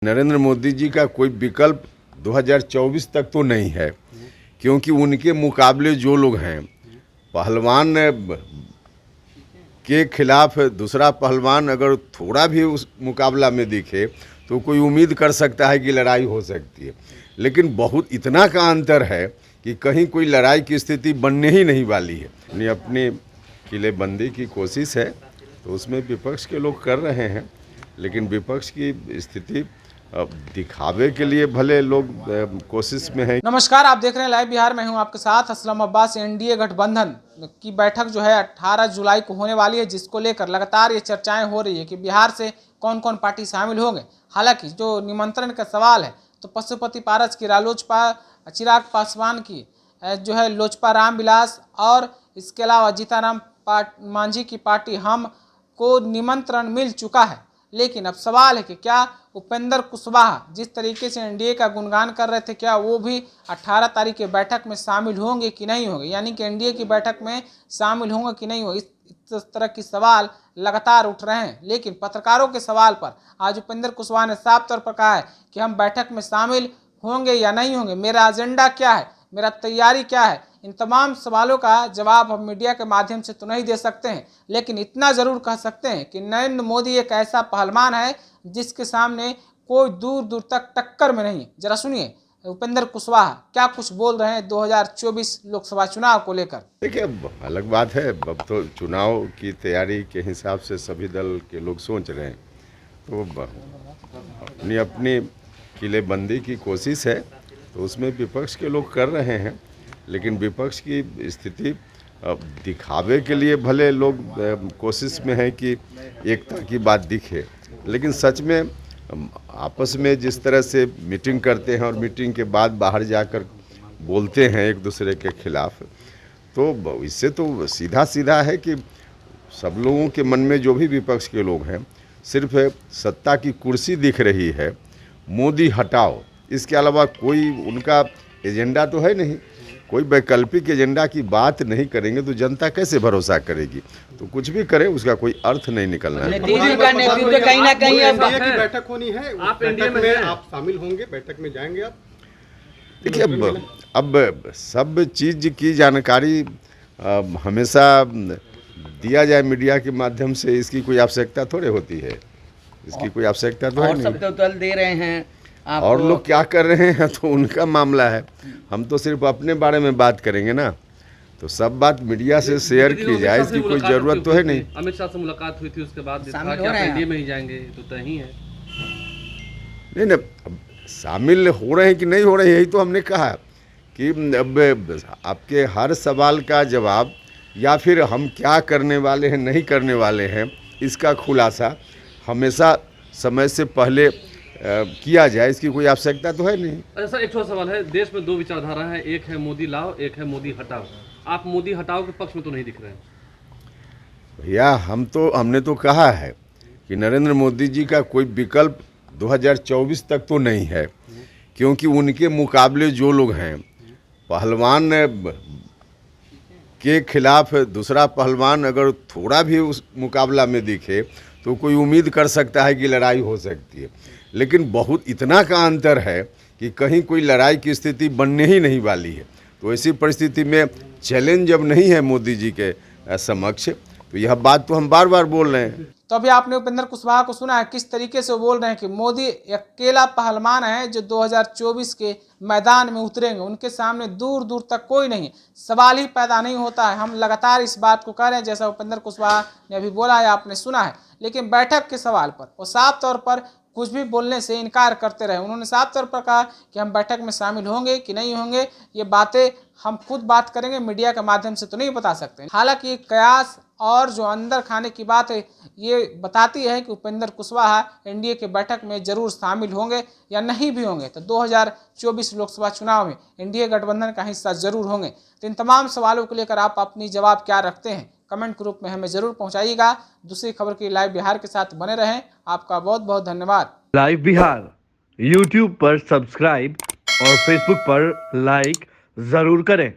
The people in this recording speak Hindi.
नरेंद्र मोदी जी का कोई विकल्प 2024 तक तो नहीं है, क्योंकि उनके मुकाबले जो लोग हैं, पहलवान के खिलाफ दूसरा पहलवान अगर थोड़ा भी उस मुकाबला में दिखे तो कोई उम्मीद कर सकता है कि लड़ाई हो सकती है, लेकिन बहुत इतना का अंतर है कि कहीं कोई लड़ाई की स्थिति बनने ही नहीं वाली है। अपनी किलेबंदी की कोशिश है तो उसमें विपक्ष के लोग कर रहे हैं, लेकिन विपक्ष की स्थिति दिखावे के लिए भले लोग कोशिश में है। नमस्कार, आप देख रहे हैं लाइव बिहार। मैं हूं आपके साथ असलम अब्बास। एनडीए गठबंधन की बैठक जो है 18 जुलाई को होने वाली है, जिसको लेकर लगातार ये चर्चाएं हो रही है कि बिहार से कौन कौन पार्टी शामिल होंगे। हालांकि जो निमंत्रण का सवाल है तो पशुपति पारस की रालोसपा, चिराग पासवान की जो है लोजपा रामविलास, और इसके अलावा जीताराम मांझी की पार्टी हम को निमंत्रण मिल चुका है। लेकिन अब सवाल है कि क्या उपेंद्र कुशवाहा जिस तरीके से एनडीए का गुणगान कर रहे थे, क्या वो भी 18 तारीख के बैठक में शामिल होंगे कि नहीं होंगे, यानी कि एनडीए की बैठक में शामिल होंगे कि नहीं होंगे। इस तरह की सवाल लगातार उठ रहे हैं। लेकिन पत्रकारों के सवाल पर आज उपेंद्र कुशवाहा ने साफ तौर पर कहा है कि हम बैठक में शामिल होंगे या नहीं होंगे, मेरा एजेंडा क्या है, मेरा तैयारी क्या है। इन तमाम सवालों का जवाब हम मीडिया के माध्यम से तो नहीं दे सकते हैं, लेकिन इतना ज़रूर कह सकते हैं कि नरेंद्र मोदी एक ऐसा पहलवान है जिसके सामने कोई दूर दूर तक टक्कर में नहीं है। जरा सुनिए उपेंद्र कुशवाहा क्या कुछ बोल रहे हैं 2024 लोकसभा चुनाव को लेकर। देखिए, अलग बात है, अब तो चुनाव की तैयारी के हिसाब से सभी दल के लोग सोच रहे हैं, तो अपनी अपनी किलेबंदी की कोशिश है तो उसमें विपक्ष के लोग कर रहे हैं, लेकिन विपक्ष की स्थिति दिखावे के लिए भले लोग कोशिश में है कि एकता की बात दिखे, लेकिन सच में आपस में जिस तरह से मीटिंग करते हैं और मीटिंग के बाद बाहर जाकर बोलते हैं एक दूसरे के खिलाफ, तो इससे तो सीधा सीधा है कि सब लोगों के मन में जो भी विपक्ष के लोग हैं, सिर्फ सत्ता की कुर्सी दिख रही है, मोदी हटाओ, इसके अलावा कोई उनका एजेंडा तो है नहीं। कोई वैकल्पिक एजेंडा की बात नहीं करेंगे तो जनता कैसे भरोसा करेगी। तो कुछ भी करें उसका कोई अर्थ नहीं निकलना है। नेतृत्व कहीं ना कहीं एनडीए की बैठक होनी है, आप एनडीए में आप शामिल होंगे, बैठक में जाएंगे आप। देखिए, अब सब चीज़ की जानकारी हमेशा दिया जाए मीडिया के माध्यम से, इसकी कोई आवश्यकता थोड़े होती है, इसकी कोई आवश्यकता तो है नहीं। सब तो दल दे रहे हैं और लोग क्या कर रहे हैं तो उनका मामला है, हम तो सिर्फ अपने बारे में बात करेंगे ना। तो सब बात मीडिया से शेयर की जाए, इसकी कोई जरूरत तो है नहीं। अमित शाह से मुलाकात हुई थी, उसके बाद एनडीए में ही जाएंगे तो तय ही है। नहीं, शामिल हो रहे हैं कि नहीं हो रहे हैं, यही तो हमने कहा कि अब आपके हर सवाल का जवाब या फिर हम क्या करने वाले हैं नहीं करने वाले हैं, इसका खुलासा हमेशा समय से पहले किया जाए, इसकी कोई आवश्यकता तो है नहीं। अच्छा सर, एक छोटा सवाल है। देश में दो विचारधारा है, एक है मोदी लाओ, एक है मोदी हटाओ। आप मोदी हटाओ के पक्ष में तो नहीं दिख रहे हैं भैया। हमने तो कहा है कि नरेंद्र मोदी जी का कोई विकल्प 2024 तक तो नहीं है, क्योंकि उनके मुकाबले जो लोग हैं, पहलवान के खिलाफ दूसरा पहलवान अगर थोड़ा भी उस मुकाबला में दिखे तो कोई उम्मीद कर सकता है कि लड़ाई हो सकती है, लेकिन बहुत इतना का अंतर है कि कहीं कोई लड़ाई की स्थिति बनने ही नहीं वाली है। तो ऐसी परिस्थिति में चैलेंज जब नहीं है मोदी जी के समक्ष, तो यह बात तो हम बार बार बोल रहे हैं। तो अभी आपने उपेंद्र कुशवाहा को सुना है किस तरीके से वो बोल रहे हैं कि मोदी अकेला पहलवान है जो 2024 के मैदान में उतरेंगे, उनके सामने दूर दूर तक कोई नहीं, सवाल ही पैदा नहीं होता है। हम लगातार इस बात को कह रहे हैं, जैसा उपेंद्र कुशवाहा ने अभी बोला है, आपने सुना है। लेकिन बैठक के सवाल पर वो साफ तौर पर कुछ भी बोलने से इनकार करते रहे। उन्होंने साफ तौर पर कहा कि हम बैठक में शामिल होंगे कि नहीं होंगे, ये बातें हम खुद बात करेंगे, मीडिया के माध्यम से तो नहीं बता सकते। हालांकि कयास और जो अंदर खाने की बात है ये बताती है कि उपेंद्र कुशवाहा एनडीए के बैठक में जरूर शामिल होंगे या नहीं भी होंगे तो 2024 लोकसभा चुनाव में एनडीए गठबंधन का हिस्सा जरूर होंगे। तो इन तमाम सवालों को लेकर आप अपनी जवाब क्या रखते हैं, कमेंट ग्रुप में हमें जरूर पहुंचाइएगा। दूसरी खबर की लाइव बिहार के साथ बने रहें। आपका बहुत बहुत धन्यवाद। लाइव बिहार यूट्यूब पर सब्सक्राइब और फेसबुक पर लाइक जरूर करें।